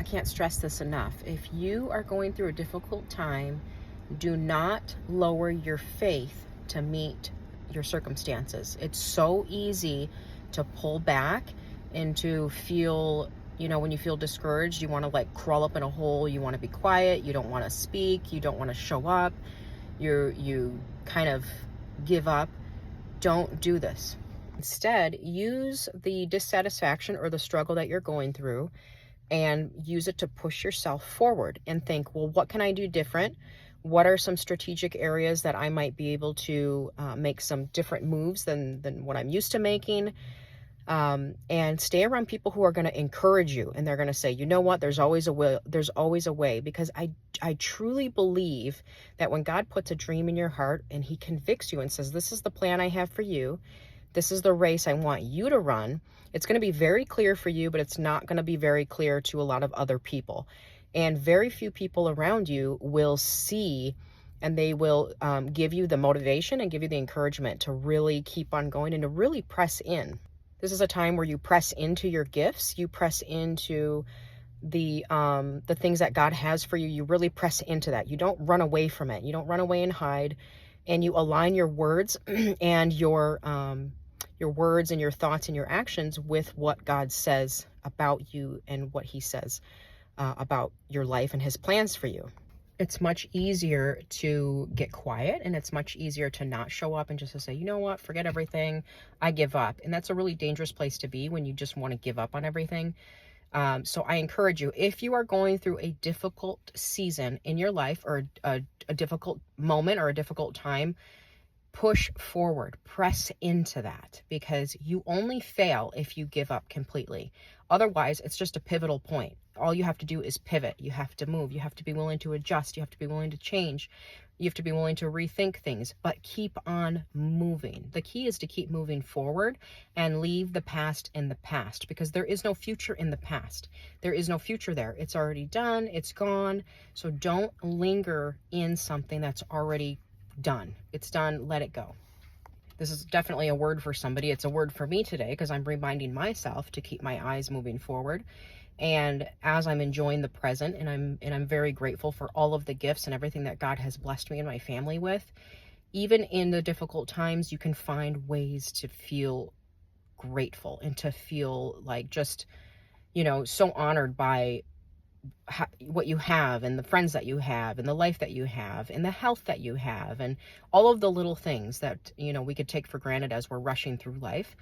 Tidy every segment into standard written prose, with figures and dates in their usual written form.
can't stress this enough. If you are going through a difficult time, do not lower your faith to meet your circumstances. It's so easy to pull back and to feel, when you feel discouraged, you want to like crawl up in a hole. You want to be quiet. You don't want to speak. You don't want to show up. You kind of give up. Don't do this. Instead, use the dissatisfaction or the struggle that you're going through and use it to push yourself forward and think, well, what can I do different? What are some strategic areas that I might be able to make some different moves than what I'm used to making? And stay around people who are going to encourage you, and they're going to say, you know what, there's always a way. There's always a way, because I truly believe that when God puts a dream in your heart and he convicts you and says, this is the plan I have for you, this is the race I want you to run, it's going to be very clear for you, but it's not going to be very clear to a lot of other people. And very few people around you will see, and they will give you the motivation and give you the encouragement to really keep on going and to really press in. This is a time where you press into your gifts. You press into the things that God has for you. You really press into that. You don't run away from it. You don't run away and hide. And you align your words and your words and your thoughts and your actions with what God says about you and what he says about your life and his plans for you. It's much easier to get quiet, and it's much easier to not show up and just to say, you know what, forget everything, I give up. And that's a really dangerous place to be when you just want to give up on everything. So I encourage you, if you are going through a difficult season in your life, or a difficult moment or a difficult time, push forward, press into that, because you only fail if you give up completely. Otherwise, it's just a pivotal point. All you have to do is pivot. You have to move. You have to be willing to adjust. You have to be willing to change. You have to be willing to rethink things, but keep on moving. The key is to keep moving forward and leave the past in the past, because there is no future in the past. There is no future there. It's already done. It's gone. So don't linger in something that's already done. It's done. Let it go. This is definitely a word for somebody. It's a word for me today, because I'm reminding myself to keep my eyes moving forward. And as I'm enjoying the present, and I'm very grateful for all of the gifts and everything that God has blessed me and my family with, even in the difficult times, you can find ways to feel grateful and to feel like just, so honored by what you have, and the friends that you have, and the life that you have, and the health that you have, and all of the little things that, we could take for granted as we're rushing through life.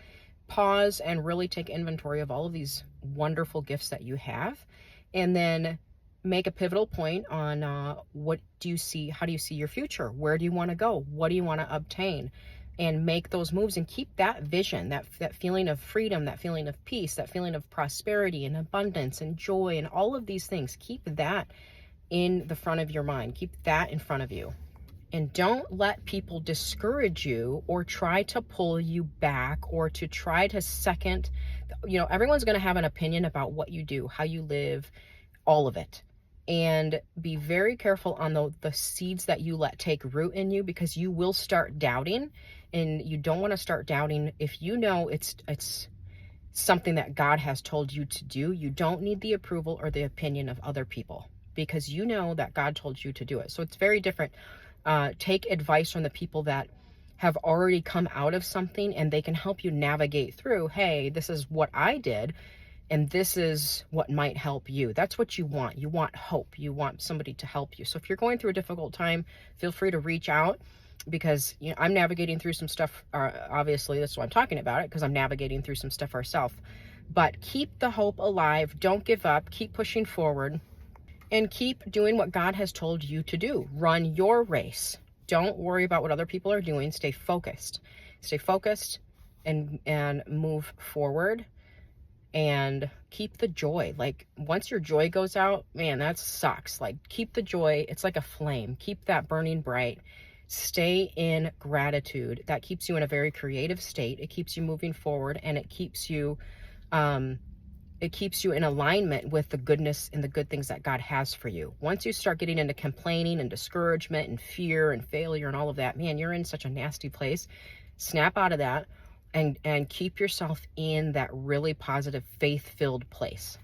Pause and really take inventory of all of these wonderful gifts that you have, and then make a pivotal point on what do you see, how do you see your future, where do you want to go, what do you want to obtain, and make those moves, and keep that vision, that feeling of freedom, that feeling of peace, that feeling of prosperity and abundance and joy and all of these things. Keep that in the front of your mind. Keep that in front of you. And don't let people discourage you or try to pull you back, or to try to second. Everyone's going to have an opinion about what you do, how you live, all of it. And be very careful on the seeds that you let take root in you, because you will start doubting, and you don't want to start doubting. If you know it's something that God has told you to do, you don't need the approval or the opinion of other people, because you know that God told you to do it. So it's very different. Take advice from the people that have already come out of something, and they can help you navigate through, hey, this is what I did, and this is what might help you. That's what you want. You want hope. You want somebody to help you. So if you're going through a difficult time, feel free to reach out, because I'm navigating through some stuff. Obviously, that's why I'm talking about it, because I'm navigating through some stuff ourselves. But keep the hope alive. Don't give up. Keep pushing forward. And keep doing what God has told you to do. Run your race. Don't worry about what other people are doing. Stay focused. Stay focused and move forward. And keep the joy. Like, once your joy goes out, man, that sucks. Like, keep the joy. It's like a flame. Keep that burning bright. Stay in gratitude. That keeps you in a very creative state. It keeps you moving forward, and it keeps you in alignment with the goodness and the good things that God has for you. Once you start getting into complaining and discouragement and fear and failure and all of that, man, you're in such a nasty place. Snap out of that and keep yourself in that really positive, faith-filled place.